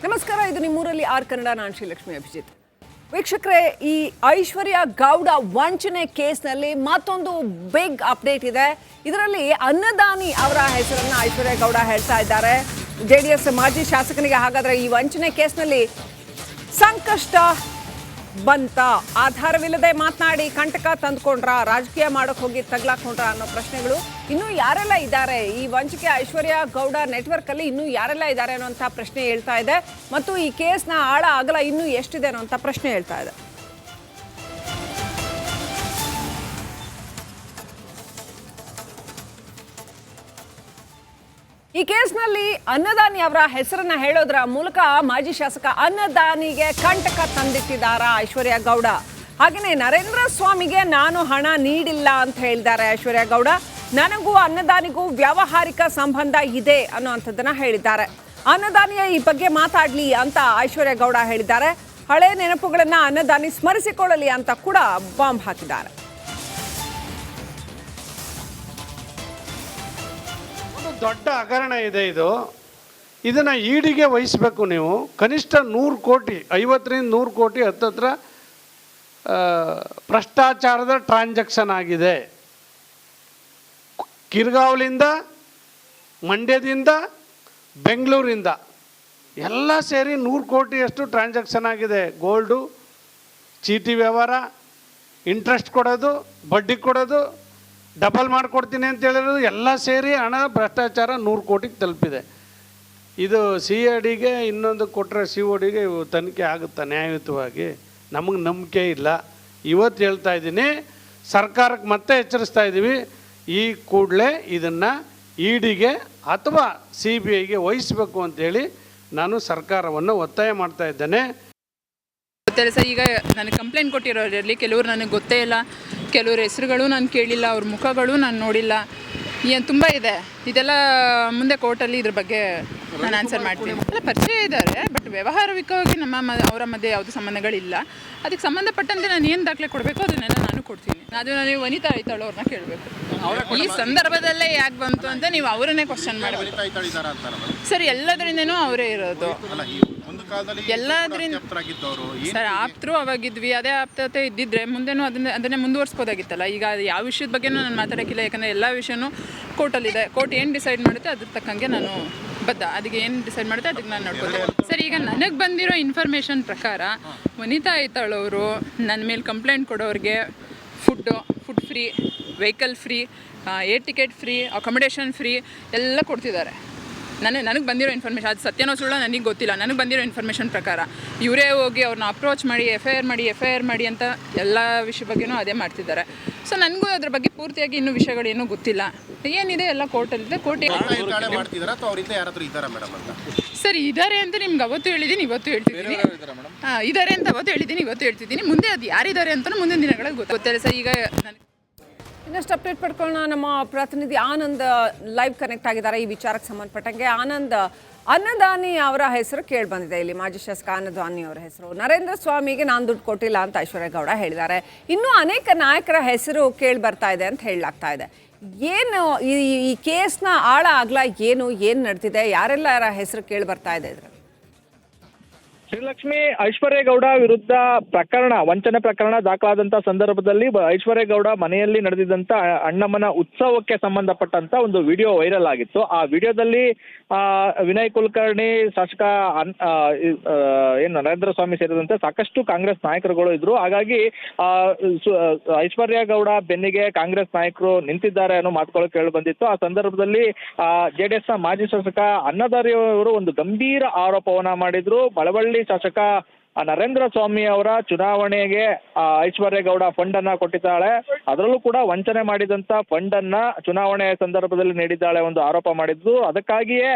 ನಮಸ್ಕಾರ, ಇದು ನಿಮ್ಮೂರಲ್ಲಿ ಆರ್ ಕನ್ನಡ. ನಾನು ಶ್ರೀಲಕ್ಷ್ಮಿ ಅಭಿಜಿತ್. ವೀಕ್ಷಕರೇ, ಈ ಐಶ್ವರ್ಯ ಗೌಡ ವಂಚನೆ ಕೇಸ್ನಲ್ಲಿ ಮತ್ತೊಂದು ಬಿಗ್ ಅಪ್ಡೇಟ್ ಇದೆ. ಇದರಲ್ಲಿ ಅನ್ನದಾನಿ ಅವರ ಹೆಸರನ್ನ ಐಶ್ವರ್ಯ ಗೌಡ ಹೇಳ್ತಾ ಇದ್ದಾರೆ. ಜೆಡಿಎಸ್ ಮಾಜಿ ಶಾಸಕನಿಗೆ ಹಾಗಾದ್ರೆ ಈ ವಂಚನೆ ಕೇಸ್ನಲ್ಲಿ ಸಂಕಷ್ಟ ಬಂತ? ಆಧಾರವಿಲ್ಲದೆ ಮಾತನಾಡಿ ಕಂಟಕ ತಂದುಕೊಂಡ್ರ, ರಾಜಕೀಯ ಮಾಡೋಕೆ ಹೋಗಿ ತಗ್ಲಾಕೊಂಡ್ರ ಅನ್ನೋ ಪ್ರಶ್ನೆಗಳು ಇನ್ನೂ ಯಾರೆಲ್ಲ ಇದ್ದಾರೆ ಈ ವಂಚಕೆ ಐಶ್ವರ್ಯ ಗೌಡ ನೆಟ್ವರ್ಕ್ ಅಲ್ಲಿ, ಇನ್ನೂ ಯಾರೆಲ್ಲ ಇದ್ದಾರೆ ಅನ್ನೋಂಥ ಪ್ರಶ್ನೆ ಹೇಳ್ತಾ ಇದೆ. ಮತ್ತು ಈ ಕೇಸ್ನ ಆಳ ಅಗಲ ಇನ್ನೂ ಎಷ್ಟಿದೆ ಅನ್ನೋಂಥ ಪ್ರಶ್ನೆ ಹೇಳ್ತಾ ಇದೆ. ಈ ಕೇಸ್ನಲ್ಲಿ ಅನ್ನದಾನಿ ಅವರ ಹೆಸರನ್ನ ಹೇಳೋದ್ರ ಮೂಲಕ ಮಾಜಿ ಶಾಸಕ ಅನ್ನದಾನಿಗೆ ಕಂಟಕ ತಂದಿಟ್ಟಿದ್ದಾರ ಐಶ್ವರ್ಯ ಗೌಡ. ಹಾಗೆಯೇ ನರೇಂದ್ರ ಸ್ವಾಮಿಗೆ ನಾನು ಹಣ ನೀಡಿಲ್ಲ ಅಂತ ಹೇಳಿದ್ದಾರೆ ಐಶ್ವರ್ಯ ಗೌಡ. ನನಗೂ ಅನ್ನದಾನಿಗೂ ವ್ಯಾವಹಾರಿಕ ಸಂಬಂಧ ಇದೆ ಅನ್ನೋಂಥದ್ದನ್ನ ಹೇಳಿದ್ದಾರೆ. ಅನ್ನದಾನಿಯ ಈ ಬಗ್ಗೆ ಮಾತಾಡ್ಲಿ ಅಂತ ಐಶ್ವರ್ಯ ಗೌಡ ಹೇಳಿದ್ದಾರೆ. ಹಳೆ ನೆನಪುಗಳನ್ನ ಅನ್ನದಾನಿ ಸ್ಮರಿಸಿಕೊಳ್ಳಲಿ ಅಂತ ಕೂಡ ಬಾಂಬ್ ಹಾಕಿದ್ದಾರೆ. ದೊಡ್ಡ ಹಗರಣ ಇದೆ ಇದನ್ನು ಈಡಿಗೆ ವಹಿಸಬೇಕು. ನೀವು ಕನಿಷ್ಠ 100 ಕೋಟಿ, 50ರಿಂದ 100 ಕೋಟಿ ಹತ್ತತ್ರ ಭ್ರಷ್ಟಾಚಾರದ ಟ್ರಾನ್ಸಾಕ್ಷನ್ ಆಗಿದೆ. ಕಿರ್ಗಾವ್ಲಿಂದ, ಮಂಡ್ಯದಿಂದ, ಬೆಂಗಳೂರಿಂದ ಎಲ್ಲ ಸೇರಿ 100 ಕೋಟಿಯಷ್ಟು ಟ್ರಾನ್ಸಾಕ್ಷನ್ ಆಗಿದೆ. ಗೋಲ್ಡು, ಚೀಟಿ ವ್ಯವಹಾರ, ಇಂಟ್ರೆಸ್ಟ್ ಕೊಡೋದು, ಬಡ್ಡಿ ಕೊಡೋದು, ಡಬಲ್ ಮಾಡಿಕೊಡ್ತೀನಿ ಅಂತ ಹೇಳಿರೋದು ಎಲ್ಲ ಸೇರಿ ಹಣ ಭ್ರಷ್ಟಾಚಾರ 100 ಕೋಟಿಗೆ ತಲುಪಿದೆ. ಇದು CIDಗೆ ಇನ್ನೊಂದು ಕೊಟ್ಟರೆ CODಗೆ ತನಿಖೆ ಆಗುತ್ತಾ ನ್ಯಾಯಯುತವಾಗಿ? ನಮಗೆ ನಂಬಿಕೆ ಇಲ್ಲ. ಇವತ್ತು ಹೇಳ್ತಾ ಇದ್ದೀನಿ, ಸರ್ಕಾರಕ್ಕೆ ಮತ್ತೆ ಎಚ್ಚರಿಸ್ತಾ ಇದ್ದೀವಿ, ಈ ಕೂಡಲೇ ಇದನ್ನು EDಗೆ ಅಥವಾ CBIಗೆ ವಹಿಸಬೇಕು ಅಂತೇಳಿ ನಾನು ಸರ್ಕಾರವನ್ನು ಒತ್ತಾಯ ಮಾಡ್ತಾ ಇದ್ದೇನೆ. ಗೊತ್ತಿಲ್ಲ ಸರ್, ಈಗ ನನಗೆ ಕಂಪ್ಲೇಂಟ್ ಕೊಟ್ಟಿರೋರಲ್ಲಿ ಕೆಲವರು ನನಗೆ ಗೊತ್ತೇ ಇಲ್ಲ, ಕೆಲವ್ರ ಹೆಸರುಗಳು ನಾನು ಕೇಳಿಲ್ಲ, ಅವ್ರ ಮುಖಗಳು ನಾನು ನೋಡಿಲ್ಲ. ಏನು ತುಂಬ ಇದೆ. ಇದೆಲ್ಲ ಮುಂದೆ ಕೋರ್ಟಲ್ಲಿ ಇದ್ರ ಬಗ್ಗೆ ನಾನು ಆನ್ಸರ್ ಮಾಡ್ತೀನಿ. ಎಲ್ಲ ಪರಿಚಯ ಇದ್ದಾರೆ, ಬಟ್ ವ್ಯವಹಾರಿಕವಾಗಿ ಅವರ ಮಧ್ಯೆ ಯಾವುದೇ ಸಂಬಂಧಗಳಿಲ್ಲ. ಅದಕ್ಕೆ ಸಂಬಂಧಪಟ್ಟಂತೆ ನಾನು ಏನು ದಾಖಲೆ ಕೊಡಬೇಕು ಅದನ್ನೆಲ್ಲ ನಾನು ಕೊಡ್ತೀನಿ. ಅದು ನೀವು ವನಿತಾ ಐತಾಳು ಅವ್ರನ್ನ ಕೇಳಬೇಕು. ಈ ಸಂದರ್ಭದಲ್ಲೇ ಯಾಕೆ ಬಂತು ಅಂತ ನೀವು ಅವರನ್ನೇ ಕ್ವಶನ್ ಮಾಡಬೇಕು ಸರ್. ಎಲ್ಲದರಿಂದನೂ ಅವರೇ ಇರೋದು, ಎಲ್ಲದರಿಂದ ಸರ್. ಆಪ್ತರು ಅವಾಗಿದ್ವಿ, ಅದೇ ಆಪ್ತತೆ ಇದ್ದಿದ್ರೆ ಮುಂದೆನೂ ಅದನ್ನೇ ಮುಂದುವರಿಸ್ಬೋದಾಗಿತ್ತಲ್ಲ. ಈಗ ಯಾವ ವಿಷಯದ ಬಗ್ಗೆನೂ ನಾನು ಮಾತಾಡೋಕ್ಕಿಲ್ಲ, ಯಾಕಂದರೆ ಎಲ್ಲ ವಿಷಯನೂ ಕೋರ್ಟಲ್ಲಿದೆ. ಕೋರ್ಟ್ ಏನು ಡಿಸೈಡ್ ಮಾಡುತ್ತೆ ಅದ್ರ ತಕ್ಕಂಗೆ ನಾನು ಬದ್ಧ. ಅದಕ್ಕೆ ಏನು ಡಿಸೈಡ್ ಮಾಡುತ್ತೆ ಅದಕ್ಕೆ ನಾನು ನೋಡ್ಕೋತೇನೆ ಸರ್. ಈಗ ನನಗೆ ಬಂದಿರೋ ಇನ್ಫಾರ್ಮೇಷನ್ ಪ್ರಕಾರ ವನಿತಾ ಐತಾಳವರು ನನ್ನ ಮೇಲೆ ಕಂಪ್ಲೇಂಟ್ ಕೊಡೋರಿಗೆ food free, vehicle free, air ticket free, accommodation free ಎಲ್ಲ ಕೊಡ್ತಿದ್ದಾರೆ. ನನಗೆ ಬಂದಿರೋ ಇನ್ಫಾರ್ಮೇಷನ್, ಅದು ಸತ್ಯನೋ ಸುಳ್ಳ ನನಗೆ ಗೊತ್ತಿಲ್ಲ. ನನಗೆ ಬಂದಿರೋ ಇನ್ಫಾರ್ಮೇಷನ್ ಪ್ರಕಾರ ಇವರೇ ಹೋಗಿ ಅವ್ರನ್ನ ಅಪ್ರೋಚ್ ಮಾಡಿ FIR ಮಾಡಿ ಅಂತ ಎಲ್ಲ ವಿಷಯ ಬಗ್ಗೆನೂ ಅದೇ ಮಾಡ್ತಿದ್ದಾರೆ. ಸೊ ನನಗೂ ಅದ್ರ ಬಗ್ಗೆ ಪೂರ್ತಿಯಾಗಿ ಇನ್ನೂ ವಿಷಯಗಳೇನೂ ಗೊತ್ತಿಲ್ಲ. ಏನಿದೆ ಎಲ್ಲ ಕೋರ್ಟಲ್ಲಿದೆ. ಕೋರ್ಟ್ ಸರ್ ಇದ್ದಾರೆ ಅಂತ ನಿಮ್ಗೆ ಅವತ್ತು ಹೇಳಿದ್ದೀನಿ, ಇವತ್ತು ಹೇಳ್ತಿದ್ದೀನಿ. ಇದ್ದಾರೆ ಅಂತ ಅವತ್ತು ಹೇಳಿದ್ದೀನಿ, ಇವತ್ತು ಹೇಳ್ತಿದ್ದೀನಿ. ಮುಂದೆ ಅದು ಯಾರಿದ್ದಾರೆ ಅಂತ ಮುಂದಿನ ದಿನಗಳಲ್ಲಿ ಗೊತ್ತಿಲ್ಲ ಸರ್. ಈಗ ನನಗೆ ಇನ್ನಷ್ಟು ಅಪ್ಡೇಟ್ ಪಡ್ಕೊಳ್ಳೋಣ. ನಮ್ಮ ಪ್ರತಿನಿಧಿ ಆನಂದ್ ಲೈವ್ ಕನೆಕ್ಟ್ ಆಗಿದ್ದಾರೆ ಈ ವಿಚಾರಕ್ಕೆ ಸಂಬಂಧಪಟ್ಟಂಗೆ. ಆನಂದ್, ಅನ್ನದಾನಿ ಅವರ ಹೆಸರು ಕೇಳಿ ಬಂದಿದೆ ಇಲ್ಲಿ, ಮಾಜಿ ಶಾಸಕ ಅನ್ನದಾನಿ ಅವರ ಹೆಸರು. ನರೇಂದ್ರ ಸ್ವಾಮಿಗೆ ನಾನು ದುಡ್ಡು ಕೊಟ್ಟಿಲ್ಲ ಅಂತ ಐಶ್ವರ್ಯ ಗೌಡ ಹೇಳಿದ್ದಾರೆ. ಇನ್ನೂ ಅನೇಕ ನಾಯಕರ ಹೆಸರು ಕೇಳಿ ಬರ್ತಾ ಇದೆ ಅಂತ ಹೇಳಲಾಗ್ತಾ ಇದೆ. ಏನು ಈ ಕೇಸ್ನ ಆಳ ಅಗಲ ಏನು ನಡೆದಿದೆ, ಯಾರೆಲ್ಲರ ಹೆಸರು ಕೇಳಿ ಬರ್ತಾ ಇದೆ ಇದ್ರ? ಶ್ರೀಲಕ್ಷ್ಮಿ, ಐಶ್ವರ್ಯ ಗೌಡ ವಿರುದ್ಧ ವಂಚನೆ ಪ್ರಕರಣ ದಾಖಲಾದಂತ ಸಂದರ್ಭದಲ್ಲಿ ಐಶ್ವರ್ಯ ಗೌಡ ಮನೆಯಲ್ಲಿ ನಡೆದಿದ್ದಂತ ಅಣ್ಣಮ್ಮನ ಉತ್ಸವಕ್ಕೆ ಸಂಬಂಧಪಟ್ಟಂತ ಒಂದು ವಿಡಿಯೋ ವೈರಲ್ ಆಗಿತ್ತು. ಆ ವಿಡಿಯೋದಲ್ಲಿ ವಿನಯ್ ಕುಲಕರ್ಣಿ, ಶಾಸಕ ನರೇಂದ್ರ ಸ್ವಾಮಿ ಸೇರಿದಂತೆ ಸಾಕಷ್ಟು ಕಾಂಗ್ರೆಸ್ ನಾಯಕರುಗಳು ಇದ್ರು. ಹಾಗಾಗಿ ಐಶ್ವರ್ಯ ಗೌಡ ಬೆನ್ನಿಗೆ ಕಾಂಗ್ರೆಸ್ ನಾಯಕರು ನಿಂತಿದ್ದಾರೆ ಅನ್ನೋ ಮಾತುಗಳು ಕೇಳಿ ಬಂದಿತ್ತು. ಆ ಸಂದರ್ಭದಲ್ಲಿ JDS ನ ಮಾಜಿ ಶಾಸಕ ಅನ್ನದಾನಿ ಅವರು ಒಂದು ಗಂಭೀರ ಆರೋಪವನ್ನ ಮಾಡಿದ್ರು. ಮಳವಳ್ಳಿ ಶಾಸಕ ನರೇಂದ್ರ ಸ್ವಾಮಿ ಅವರ ಚುನಾವಣೆಗೆ ಐಶ್ವರ್ಯ ಗೌಡ ಫಂಡ್ ಅನ್ನ ಕೊಟ್ಟಿದ್ದಾಳೆ, ಅದರಲ್ಲೂ ಕೂಡ ವಂಚನೆ ಮಾಡಿದಂತ ಫಂಡ್ ಅನ್ನ ಚುನಾವಣೆ ಸಂದರ್ಭದಲ್ಲಿ ನೀಡಿದ್ದಾಳೆ ಒಂದು ಆರೋಪ ಮಾಡಿದ್ದು. ಅದಕ್ಕಾಗಿಯೇ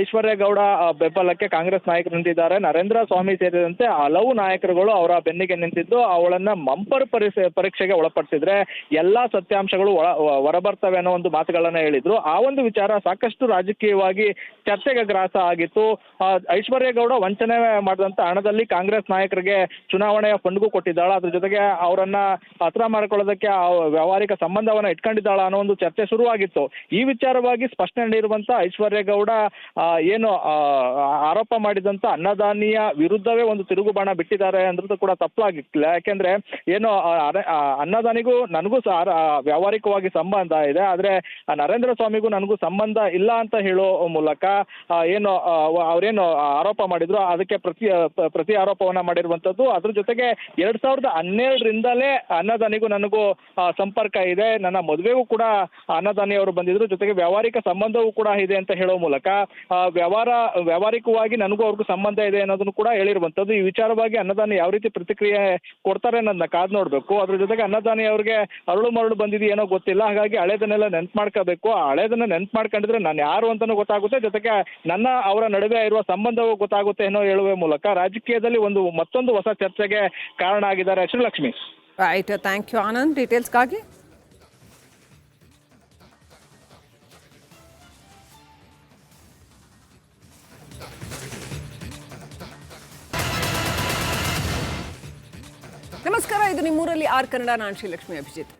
ಐಶ್ವರ್ಯ ಗೌಡ ಬೆಂಬಲಕ್ಕೆ ಕಾಂಗ್ರೆಸ್ ನಾಯಕರು ನಿಂತಿದ್ದಾರೆ. ನರೇಂದ್ರ ಸ್ವಾಮಿ ಸೇರಿದಂತೆ ಹಲವು ನಾಯಕರುಗಳು ಅವರ ಬೆನ್ನಿಗೆ ನಿಂತಿದ್ದು ಅವಳನ್ನ ಮಂಪರ್ ಪರೀಕ್ಷೆಗೆ ಒಳಪಡಿಸಿದ್ರೆ ಎಲ್ಲಾ ಸತ್ಯಾಂಶಗಳು ಹೊರಬರ್ತವೆ ಅನ್ನೋ ಒಂದು ಮಾತುಗಳನ್ನ ಹೇಳಿದ್ರು. ಆ ಒಂದು ವಿಚಾರ ಸಾಕಷ್ಟು ರಾಜಕೀಯವಾಗಿ ಚರ್ಚೆಗೆ ಗ್ರಾಸ ಆಗಿತ್ತು. ಐಶ್ವರ್ಯ ಗೌಡ ವಂಚನೆ ಮಾಡಿದಂತ ಹಣದಲ್ಲಿ ಕಾಂಗ್ರೆಸ್ ಕಾಂಗ್ರೆಸ್ ನಾಯಕರಿಗೆ ಚುನಾವಣೆಯ ಫಂಡ್ಗೂ ಕೊಟ್ಟಿದ್ದಾಳ, ಅದ್ರ ಜೊತೆಗೆ ಅವರನ್ನ ಹತ್ರ ಮಾಡ್ಕೊಳ್ಳೋದಕ್ಕೆ ವ್ಯಾವಹಾರಿಕ ಸಂಬಂಧವನ್ನ ಇಟ್ಕೊಂಡಿದ್ದಾಳ ಅನ್ನೋ ಒಂದು ಚರ್ಚೆ ಶುರುವಾಗಿತ್ತು. ಈ ವಿಚಾರವಾಗಿ ಸ್ಪಷ್ಟನೆ ನೀಡಿರುವಂತ ಐಶ್ವರ್ಯ ಗೌಡ ಏನು ಆರೋಪ ಮಾಡಿದಂತ ಅನ್ನದಾನಿಯ ವಿರುದ್ಧವೇ ಒಂದು ತಿರುಗುಬಾಣ ಬಿಟ್ಟಿದ್ದಾರೆ ಅಂದ್ರೂ ಕೂಡ ತಪ್ಪಾಗಿಲ್ಲ. ಯಾಕೆಂದ್ರೆ ಏನು ಅನ್ನದಾನಿಗೂ ನನಗೂ ವ್ಯಾವಹಾರಿಕವಾಗಿ ಸಂಬಂಧ ಇದೆ, ಆದ್ರೆ ನರೇಂದ್ರ ಸ್ವಾಮಿಗೂ ನನಗೂ ಸಂಬಂಧ ಇಲ್ಲ ಅಂತ ಹೇಳೋ ಮೂಲಕ ಏನು ಅವ್ರೇನು ಆರೋಪ ಮಾಡಿದ್ರು ಅದಕ್ಕೆ ಪ್ರತಿ ಆರೋಪವನ್ನ ಮಾಡಿರುವಂತದ್ದು. ಅದ್ರ ಜೊತೆಗೆ 2012ರಿಂದಲೇ ಅನ್ನದಾನಿಗೂ ನನಗೂ ಸಂಪರ್ಕ ಇದೆ, ನನ್ನ ಮದುವೆಗೂ ಕೂಡ ಅನ್ನದಾನಿ ಅವರು ಬಂದಿದ್ರು, ಜೊತೆಗೆ ವ್ಯಾವಹಾರಿಕ ಸಂಬಂಧವೂ ಕೂಡ ಇದೆ ಅಂತ ಹೇಳೋ ಮೂಲಕ ವ್ಯಾವಹಾರಿಕವಾಗಿ ನನಗೂ ಅವ್ರಿಗೂ ಸಂಬಂಧ ಇದೆ ಅನ್ನೋದನ್ನು ಕೂಡ ಹೇಳಿರುವಂತದ್ದು. ಈ ವಿಚಾರವಾಗಿ ಅನ್ನದಾನಿ ಯಾವ ರೀತಿ ಪ್ರತಿಕ್ರಿಯೆ ಕೊಡ್ತಾರೆ ಅನ್ನೋದನ್ನ ಕಾದ್ ನೋಡ್ಬೇಕು. ಅದ್ರ ಜೊತೆಗೆ ಅನ್ನದಾನಿ ಅವ್ರಿಗೆ ಅರಳು ಮರಳು ಬಂದಿದೆಯೇನೋ ಗೊತ್ತಿಲ್ಲ, ಹಾಗಾಗಿ ಹಳೇದನ್ನೆಲ್ಲ ನೆನ್ಪು ಮಾಡ್ಕೋಬೇಕು. ಆ ಹಳೇದನ್ನ ನೆನ್ಪು ಮಾಡ್ಕೊಂಡಿದ್ರೆ ನಾನು ಯಾರು ಅಂತಾನೂ ಗೊತ್ತಾಗುತ್ತೆ, ಜೊತೆಗೆ ನನ್ನ ಅವರ ನಡುವೆ ಇರುವ ಸಂಬಂಧವೂ ಗೊತ್ತಾಗುತ್ತೆ ಅನ್ನೋ ಹೇಳುವ ಮೂಲಕ ರಾಜಕೀಯದಲ್ಲಿ ಮತ್ತೊಂದು ಹೊಸ ಚರ್ಚೆಗೆ ಕಾರಣ ಆಗಿದ್ದಾರೆ Srilakshmi. Right, thank you Anand ಡೀಟೇಲ್ಸ್ಗಾಗಿ. ನಮಸ್ಕಾರ, ಇದು ನಿಮ್ಮೂರಲ್ಲಿ ಆರ್ ಕನ್ನಡ, ನಾನು ಶ್ರೀಲಕ್ಷ್ಮಿ ಅಭಿಜಿತ್.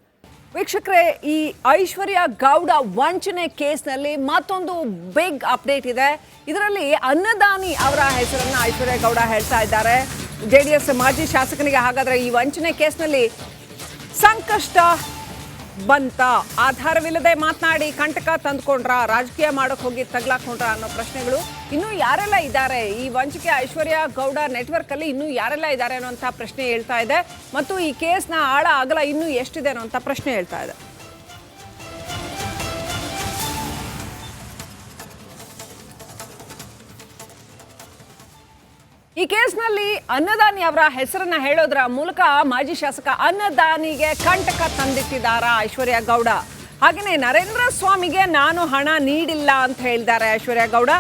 ವೀಕ್ಷಕರೇ, ಈ ಐಶ್ವರ್ಯ ಗೌಡ ವಂಚನೆ ಕೇಸ್ನಲ್ಲಿ ಮತ್ತೊಂದು ಬಿಗ್ ಅಪ್ಡೇಟ್ ಇದೆ. ಇದರಲ್ಲಿ ಅನ್ನದಾನಿ ಅವರ ಹೆಸರನ್ನ ಐಶ್ವರ್ಯ ಗೌಡ ಹೇಳ್ತಾ ಇದ್ದಾರೆ. JDS ಮಾಜಿ ಶಾಸಕನಿಗೆ ಹಾಗಾದ್ರೆ ಈ ವಂಚನೆ ಕೇಸ್ನಲ್ಲಿ ಸಂಕಷ್ಟ ಬಂತ, ಆಧಾರವಿಲ್ಲದೆ ಮಾತನಾಡಿ ಕಂಟಕ ತಂದ್ಕೊಂಡ್ರ, ರಾಜಕೀಯ ಮಾಡೋಕೆ ಹೋಗಿ ತಗ್ಲಾಕೊಂಡ್ರ ಅನ್ನೋ ಪ್ರಶ್ನೆಗಳು ಇನ್ನೂ ಯಾರೆಲ್ಲ ಇದ್ದಾರೆ, ಈ ವಂಚಕೆ ಐಶ್ವರ್ಯ ಗೌಡ ನೆಟ್ವರ್ಕ್ ಅಲ್ಲಿ ಇನ್ನೂ ಯಾರೆಲ್ಲ ಇದ್ದಾರೆ ಅನ್ನೋಂಥ ಪ್ರಶ್ನೆ ಹೇಳ್ತಾ ಇದೆ. ಮತ್ತು ಈ ಕೇಸ್ನ ಆಳ ಅಗಲ ಇನ್ನೂ ಎಷ್ಟಿದೆ ಅನ್ನೋಂಥ ಪ್ರಶ್ನೆ ಹೇಳ್ತಾ ಇದೆ. ಈ ಕೇಸ್ನಲ್ಲಿ ಅನ್ನದಾನಿ ಅವರ ಹೆಸರನ್ನ ಹೇಳೋದ್ರ ಮೂಲಕ ಮಾಜಿ ಶಾಸಕ ಅನ್ನದಾನಿಗೆ ಕಂಟಕ ತಂದಿಟ್ಟಿದ್ದಾರ ಐಶ್ವರ್ಯ ಗೌಡ. ಹಾಗೆಯೇ ನರೇಂದ್ರ ಸ್ವಾಮಿಗೆ ನಾನು ಹಣ ನೀಡಿಲ್ಲ ಅಂತ ಹೇಳಿದ್ದಾರೆ ಐಶ್ವರ್ಯ ಗೌಡ.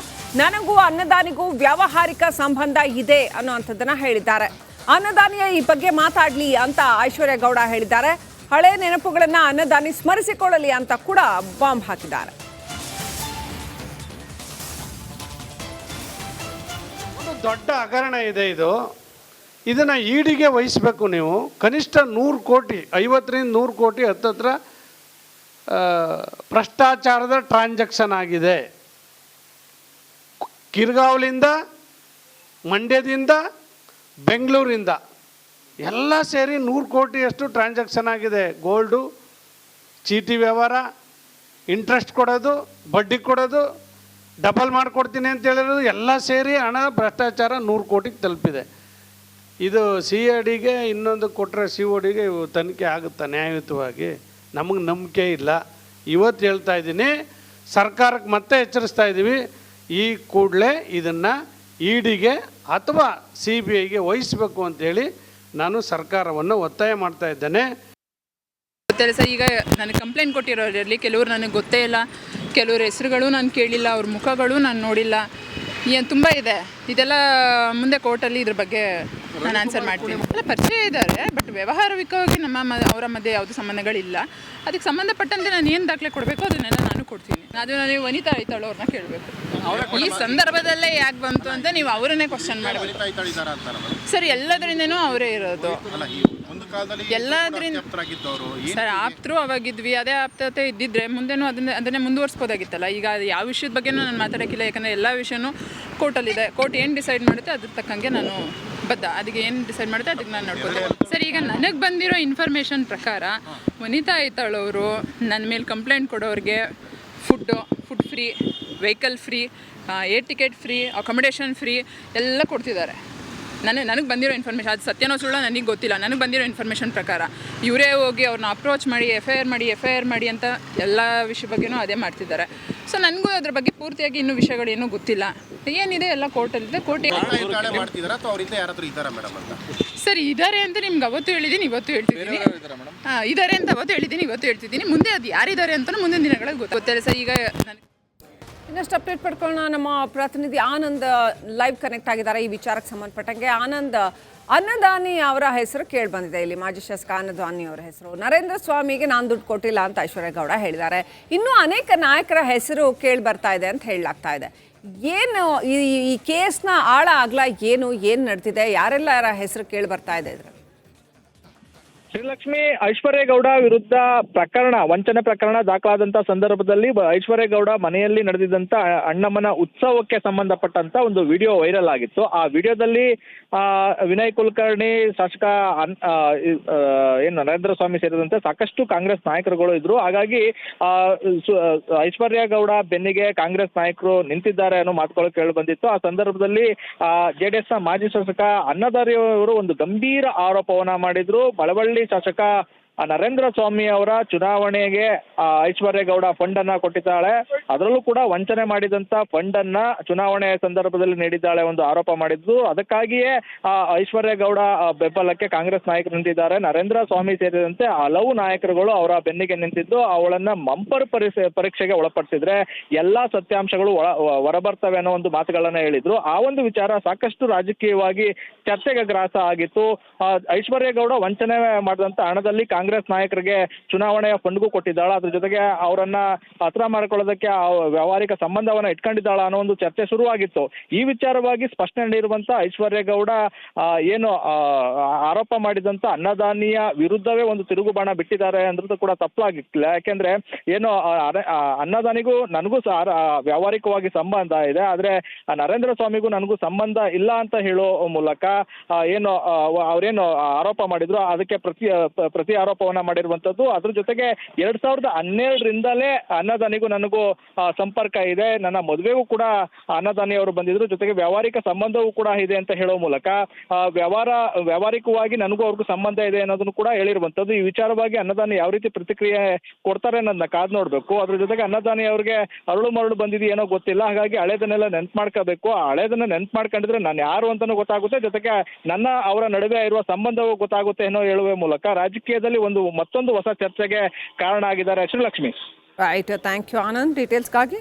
ನನಗೂ ಅನ್ನದಾನಿಗೂ ವ್ಯಾವಹಾರಿಕ ಸಂಬಂಧ ಇದೆ ಅನ್ನೋಂಥದ್ದನ್ನ ಹೇಳಿದ್ದಾರೆ. ಅನ್ನದಾನಿಯ ಈ ಬಗ್ಗೆ ಮಾತಾಡ್ಲಿ ಅಂತ ಐಶ್ವರ್ಯ ಗೌಡ ಹೇಳಿದ್ದಾರೆ. ಹಳೆ ನೆನಪುಗಳನ್ನ ಅನ್ನದಾನಿ ಸ್ಮರಿಸಿಕೊಳ್ಳಲಿ ಅಂತ ಕೂಡ ಬಾಂಬ್ ಹಾಕಿದ್ದಾರೆ. ದೊಡ್ಡ ಹಗರಣ ಇದೆ ಇದನ್ನು ಈಡಿಗೆ ವಹಿಸಬೇಕು. ನೀವು ಕನಿಷ್ಠ 100 ಕೋಟಿ, 50ರಿಂದ 100 ಕೋಟಿ ಹತ್ತತ್ರ ಭ್ರಷ್ಟಾಚಾರದ ಟ್ರಾನ್ಸಾಕ್ಷನ್ ಆಗಿದೆ. ಕಿರ್ಗಾವ್ಲಿಂದ, ಮಂಡ್ಯದಿಂದ, ಬೆಂಗಳೂರಿಂದ ಎಲ್ಲ ಸೇರಿ 100 ಕೋಟಿಯಷ್ಟು ಟ್ರಾನ್ಸಾಕ್ಷನ್ ಆಗಿದೆ. ಗೋಲ್ಡು, ಚೀಟಿ ವ್ಯವಹಾರ, ಇಂಟ್ರೆಸ್ಟ್ ಕೊಡೋದು, ಬಡ್ಡಿ ಕೊಡೋದು, ಡಬಲ್ ಮಾಡಿಕೊಡ್ತೀನಿ ಅಂತ ಹೇಳಿರೋದು ಎಲ್ಲ ಸೇರಿ ಹಣ ಭ್ರಷ್ಟಾಚಾರ 100 ಕೋಟಿಗೆ ತಲುಪಿದೆ. ಇದು CIDಗೆ ಇನ್ನೊಂದು ಕೊಟ್ಟರೆ CODಗೆ ತನಿಖೆ ಆಗುತ್ತಾ ನ್ಯಾಯಯುತವಾಗಿ? ನಮಗೆ ನಂಬಿಕೆ ಇಲ್ಲ. ಇವತ್ತು ಹೇಳ್ತಾ ಇದ್ದೀನಿ, ಸರ್ಕಾರಕ್ಕೆ ಮತ್ತೆ ಎಚ್ಚರಿಸ್ತಾ ಇದ್ದೀವಿ, ಈ ಕೂಡಲೇ ಇದನ್ನು EDಗೆ ಅಥವಾ CBIಗೆ ವಹಿಸಬೇಕು ಅಂತೇಳಿ ನಾನು ಸರ್ಕಾರವನ್ನು ಒತ್ತಾಯ ಮಾಡ್ತಾ ಇದ್ದೇನೆ. ಗೊತ್ತಿಲ್ಲ ಸರ್, ಈಗ ನನಗೆ ಕಂಪ್ಲೇಂಟ್ ಕೊಟ್ಟಿರೋರಲ್ಲಿ ಕೆಲವರು ನನಗೆ ಗೊತ್ತೇ ಇಲ್ಲ, ಕೆಲವ್ರ ಹೆಸರುಗಳು ನಾನು ಕೇಳಿಲ್ಲ, ಅವ್ರ ಮುಖಗಳು ನಾನು ನೋಡಿಲ್ಲ, ಏನು ತುಂಬ ಇದೆ. ಇದೆಲ್ಲ ಮುಂದೆ ಕೋರ್ಟಲ್ಲಿ ಇದ್ರ ಬಗ್ಗೆ ನಾನು ಆನ್ಸರ್ ಮಾಡ್ತೀನಿ. ಎಲ್ಲ ಪರಿಚಯ ಇದ್ದಾರೆ, ಬಟ್ ವ್ಯವಹಾರಿಕವಾಗಿ ಅವರ ಮಧ್ಯೆ ಯಾವುದೇ ಸಂಬಂಧಗಳಿಲ್ಲ. ಅದಕ್ಕೆ ಸಂಬಂಧಪಟ್ಟಂತೆ ನಾನು ಏನು ದಾಖಲೆ ಕೊಡಬೇಕು ಅದನ್ನೆಲ್ಲ ನಾನು ಕೊಡ್ತೀನಿ. ಅದು ನೀವು ವನಿತಾ ಐತಾಳು ಅವ್ರನ್ನ ಕೇಳಬೇಕು. ಈ ಸಂದರ್ಭದಲ್ಲೇ ಯಾಕೆ ಬಂತು ಅಂತ ನೀವು ಅವರನ್ನೇ ಕ್ವಶನ್ ಮಾಡಬೇಕು ಸರ್. ಎಲ್ಲದರಿಂದನೂ ಅವರೇ ಇರೋದು, ಎಲ್ಲದರಿಂದ ಸರ್ ಆಪ್ತರು ಅವಾಗಿದ್ವಿ. ಅದೇ ಆಪ್ತತೆ ಇದ್ದಿದ್ರೆ ಮುಂದೆನೂ ಅದನ್ನೇ ಮುಂದುವರಿಸ್ಬೋದಾಗಿತ್ತಲ್ಲ. ಈಗ ಯಾವ ವಿಷಯದ ಬಗ್ಗೆನೂ ನಾನು ಮಾತಾಡೋಕ್ಕಿಲ್ಲ, ಯಾಕಂದರೆ ಎಲ್ಲ ವಿಷಯನೂ ಕೋರ್ಟಲ್ಲಿದೆ. ಕೋರ್ಟ್ ಏನು ಡಿಸೈಡ್ ಮಾಡುತ್ತೆ ಅದ್ರ ತಕ್ಕಂಗೆ ನಾನು ಬದ್ಧ, ಅದಕ್ಕೆ ಏನು ಡಿಸೈಡ್ ಮಾಡುತ್ತೆ ಅದಕ್ಕೆ ನಾನು ನೋಡ್ಕೋತೀನಿ ಸರ್. ಈಗ ನನಗೆ ಬಂದಿರೋ ಇನ್ಫಾರ್ಮೇಷನ್ ಪ್ರಕಾರ ವನಿತಾ ಐತಾಳವರು ನನ್ನ ಮೇಲೆ ಕಂಪ್ಲೇಂಟ್ ಕೊಡೋರಿಗೆ food free, vehicle free, air ticket free, accommodation free ಎಲ್ಲ ಕೊಡ್ತಿದ್ದಾರೆ. ನನಗೆ ಬಂದಿರೋ ಇನ್ಫಾರ್ಮೇಷನ್, ಅದು ಸತ್ಯನೋ ಸುಳ್ಳ ನನಗೆ ಗೊತ್ತಿಲ್ಲ. ನನಗೆ ಬಂದಿರೋ ಇನ್ಫಾರ್ಮೇಷನ್ ಪ್ರಕಾರ ಇವರೇ ಹೋಗಿ ಅವ್ರನ್ನ ಅಪ್ರೋಚ್ ಮಾಡಿ FIR ಮಾಡಿ ಅಂತ ಎಲ್ಲ ವಿಷಯ ಬಗ್ಗೆನೂ ಅದೇ ಮಾಡ್ತಿದ್ದಾರೆ. ಸೊ ನನಗೂ ಅದ್ರ ಬಗ್ಗೆ ಪೂರ್ತಿಯಾಗಿ ಇನ್ನೂ ವಿಷಯಗಳೇನೂ ಗೊತ್ತಿಲ್ಲ. ಏನಿದೆ ಎಲ್ಲ ಕೋರ್ಟಲ್ಲಿದೆ. ಕೋರ್ಟ್ ಸರ್ ಇದ್ದಾರೆ ಅಂತ ನಿಮ್ಗೆ ಅವತ್ತು ಹೇಳಿದ್ದೀನಿ, ಇವತ್ತು ಹೇಳ್ತಿದ್ದೀನಿ. ಇದ್ದಾರೆ ಅಂತ ಅವತ್ತು ಹೇಳಿದ್ದೀನಿ, ಇವತ್ತು ಹೇಳ್ತಿದ್ದೀನಿ. ಮುಂದೆ ಅದು ಯಾರಿದ್ದಾರೆ ಅಂತ ಮುಂದಿನ ದಿನಗಳಲ್ಲಿ ಗೊತ್ತಿಲ್ಲ ಸರ್. ಈಗ ನನಗೆ ಇನ್ನಷ್ಟು ಅಪ್ಡೇಟ್ ಪಡ್ಕೊಳ್ಳೋಣ. ನಮ್ಮ ಪ್ರತಿನಿಧಿ ಆನಂದ್ ಲೈವ್ ಕನೆಕ್ಟ್ ಆಗಿದ್ದಾರೆ ಈ ವಿಚಾರಕ್ಕೆ ಸಂಬಂಧಪಟ್ಟಂಗೆ. ಆನಂದ್, ಅನ್ನದಾನಿ ಅವರ ಹೆಸರು ಕೇಳಿ ಬಂದಿದೆ ಇಲ್ಲಿ, ಮಾಜಿ ಶಾಸಕ ಅನ್ನದಾನಿ ಅವರ ಹೆಸರು. ನರೇಂದ್ರ ಸ್ವಾಮಿಗೆ ನಾನು ದುಡ್ಡು ಕೊಟ್ಟಿಲ್ಲ ಅಂತ ಐಶ್ವರ್ಯ ಗೌಡ ಹೇಳಿದ್ದಾರೆ. ಇನ್ನೂ ಅನೇಕ ನಾಯಕರ ಹೆಸರು ಕೇಳಿ ಬರ್ತಾ ಇದೆ ಅಂತ ಹೇಳಲಾಗ್ತಾ ಇದೆ. ಏನು ಈ ಕೇಸ್ನ ಆಳ ಆಗ್ಲ ಏನು ನಡೆದಿದೆ, ಯಾರೆಲ್ಲ ಹೆಸರು ಕೇಳಿ ಬರ್ತಾ ಇದೆ ಇದ್ರಲ್ಲಿ? ಶ್ರೀಲಕ್ಷ್ಮಿ, ಐಶ್ವರ್ಯ ಗೌಡ ವಿರುದ್ಧ ವಂಚನೆ ಪ್ರಕರಣ ದಾಖಲಾದಂತ ಸಂದರ್ಭದಲ್ಲಿ ಐಶ್ವರ್ಯ ಗೌಡ ಮನೆಯಲ್ಲಿ ನಡೆದಿದ್ದಂತ ಅಣ್ಣಮ್ಮನ ಉತ್ಸವಕ್ಕೆ ಸಂಬಂಧಪಟ್ಟಂತ ಒಂದು ವಿಡಿಯೋ ವೈರಲ್ ಆಗಿತ್ತು. ಆ ವಿಡಿಯೋದಲ್ಲಿ ವಿನಯ್ ಕುಲಕರ್ಣಿ, ಶಾಸಕ ಏನು ನರೇಂದ್ರ ಸ್ವಾಮಿ ಸೇರಿದಂತೆ ಸಾಕಷ್ಟು ಕಾಂಗ್ರೆಸ್ ನಾಯಕರುಗಳು ಇದ್ರು. ಹಾಗಾಗಿ ಐಶ್ವರ್ಯ ಗೌಡ ಬೆನ್ನಿಗೆ ಕಾಂಗ್ರೆಸ್ ನಾಯಕರು ನಿಂತಿದ್ದಾರೆ ಅನ್ನೋ ಮಾತುಗಳು ಕೇಳಿ ಬಂದಿತ್ತು. ಆ ಸಂದರ್ಭದಲ್ಲಿ JDS ನ ಮಾಜಿ ಶಾಸಕ ಅನ್ನದಾನಿ ಅವರು ಒಂದು ಗಂಭೀರ ಆರೋಪವನ್ನ ಮಾಡಿದ್ರು. ಮಳವಳ್ಳಿ ಶಾಸಕ ನರೇಂದ್ರ ಸ್ವಾಮಿ ಅವರ ಚುನಾವಣೆಗೆ ಐಶ್ವರ್ಯ ಗೌಡ ಫಂಡ್ ಅನ್ನ ಕೊಟ್ಟಿದ್ದಾಳೆ, ಅದರಲ್ಲೂ ಕೂಡ ವಂಚನೆ ಮಾಡಿದಂತ ಫಂಡ್ ಅನ್ನ ಚುನಾವಣೆ ಸಂದರ್ಭದಲ್ಲಿ ನೀಡಿದ್ದಾಳೆ ಒಂದು ಆರೋಪ ಮಾಡಿದ್ದು. ಅದಕ್ಕಾಗಿಯೇ ಐಶ್ವರ್ಯ ಗೌಡ ಬೆಂಬಲಕ್ಕೆ ಕಾಂಗ್ರೆಸ್ ನಾಯಕರು ನಿಂತಿದ್ದಾರೆ. ನರೇಂದ್ರ ಸ್ವಾಮಿ ಸೇರಿದಂತೆ ಹಲವು ನಾಯಕರುಗಳು ಅವರ ಬೆನ್ನಿಗೆ ನಿಂತಿದ್ದು ಅವಳನ್ನ ಮಂಪರ್ ಪರೀಕ್ಷೆಗೆ ಒಳಪಡಿಸಿದ್ರೆ ಎಲ್ಲಾ ಸತ್ಯಾಂಶಗಳು ಹೊರಬರ್ತವೆ ಅನ್ನೋ ಒಂದು ಮಾತುಗಳನ್ನ ಹೇಳಿದ್ರು. ಆ ಒಂದು ವಿಚಾರ ಸಾಕಷ್ಟು ರಾಜಕೀಯವಾಗಿ ಚರ್ಚೆಗೆ ಗ್ರಾಸ ಆಗಿತ್ತು. ಐಶ್ವರ್ಯ ಗೌಡ ವಂಚನೆ ಮಾಡಿದಂತ ಹಣದಲ್ಲಿ ಕಾಂಗ್ರೆಸ್ ನಾಯಕರಿಗೆ ಚುನಾವಣೆಯ ಫಂಡ್ಗೂ ಕೊಟ್ಟಿದ್ದಾಳ, ಅದ್ರ ಜೊತೆಗೆ ಅವರನ್ನ ಹತ್ರ ಮಾಡ್ಕೊಳ್ಳೋದಕ್ಕೆ ವ್ಯಾವಹಾರಿಕ ಸಂಬಂಧವನ್ನ ಇಟ್ಕೊಂಡಿದ್ದಾಳ ಅನ್ನೋ ಒಂದು ಚರ್ಚೆ ಶುರುವಾಗಿತ್ತು. ಈ ವಿಚಾರವಾಗಿ ಸ್ಪಷ್ಟನೆ ನೀಡಿರುವಂತ ಐಶ್ವರ್ಯ ಗೌಡ ಏನು ಆರೋಪ ಮಾಡಿದಂತ ಅನ್ನದಾನಿಯ ವಿರುದ್ಧವೇ ಒಂದು ತಿರುಗುಬಾಣ ಬಿಟ್ಟಿದ್ದಾರೆ ಅಂದ್ರೂ ಕೂಡ ತಪ್ಪಾಗಿಲ್ಲ. ಯಾಕೆಂದ್ರೆ ಏನು ಅನ್ನದಾನಿಗೂ ನನಗೂ ವ್ಯಾವಹಾರಿಕವಾಗಿ ಸಂಬಂಧ ಇದೆ, ಆದ್ರೆ ನರೇಂದ್ರ ಸ್ವಾಮಿಗೂ ನನಗೂ ಸಂಬಂಧ ಇಲ್ಲ ಅಂತ ಹೇಳೋ ಮೂಲಕ ಏನು ಅವ್ರೇನು ಆರೋಪ ಮಾಡಿದ್ರು ಅದಕ್ಕೆ ಪ್ರತಿ ಆರೋಪವನ್ನ ಮಾಡಿರುವಂತದ್ದು. ಅದ್ರ ಜೊತೆಗೆ 2012ರಿಂದಲೇ ಅನ್ನದಾನಿಗೂ ನನಗೂ ಸಂಪರ್ಕ ಇದೆ, ನನ್ನ ಮದುವೆಗೂ ಕೂಡ ಅನ್ನದಾನಿ ಅವರು ಬಂದಿದ್ರು, ಜೊತೆಗೆ ವ್ಯಾವಹಾರಿಕ ಸಂಬಂಧವೂ ಕೂಡ ಇದೆ ಅಂತ ಹೇಳೋ ಮೂಲಕ ವ್ಯಾವಹಾರಿಕವಾಗಿ ನನಗೂ ಅವ್ರಿಗೂ ಸಂಬಂಧ ಇದೆ ಅನ್ನೋದನ್ನು ಕೂಡ ಹೇಳಿರುವಂತದ್ದು. ಈ ವಿಚಾರವಾಗಿ ಅನ್ನದಾನಿ ಯಾವ ರೀತಿ ಪ್ರತಿಕ್ರಿಯೆ ಕೊಡ್ತಾರೆ ಅನ್ನೋದನ್ನ ಕಾದ್ ನೋಡ್ಬೇಕು. ಅದ್ರ ಜೊತೆಗೆ ಅನ್ನದಾನಿ ಅವ್ರಿಗೆ ಅರಳು ಮರಳು ಬಂದಿದೆಯೇನೋ ಗೊತ್ತಿಲ್ಲ, ಹಾಗಾಗಿ ಹಳೇದನ್ನೆಲ್ಲ ನೆನ್ಪು ಮಾಡ್ಕೋಬೇಕು. ಆ ಹಳೇದನ್ನ ನೆನ್ಪು ಮಾಡ್ಕೊಂಡಿದ್ರೆ ನಾನು ಯಾರು ಅಂತಾನೂ ಗೊತ್ತಾಗುತ್ತೆ, ಜೊತೆಗೆ ಅವರ ನಡುವೆ ಇರುವ ಸಂಬಂಧವೂ ಗೊತ್ತಾಗುತ್ತೆ ಅನ್ನೋ ಹೇಳುವ ಮೂಲಕ ರಾಜಕೀಯದಲ್ಲಿ ಮತ್ತೊಂದು ಹೊಸ ಚರ್ಚೆಗೆ ಕಾರಣ ಆಗಿದ್ದಾರೆ Srilakshmi. Right, thank you Anand ಡೀಟೇಲ್ಸ್ಗಾಗಿ.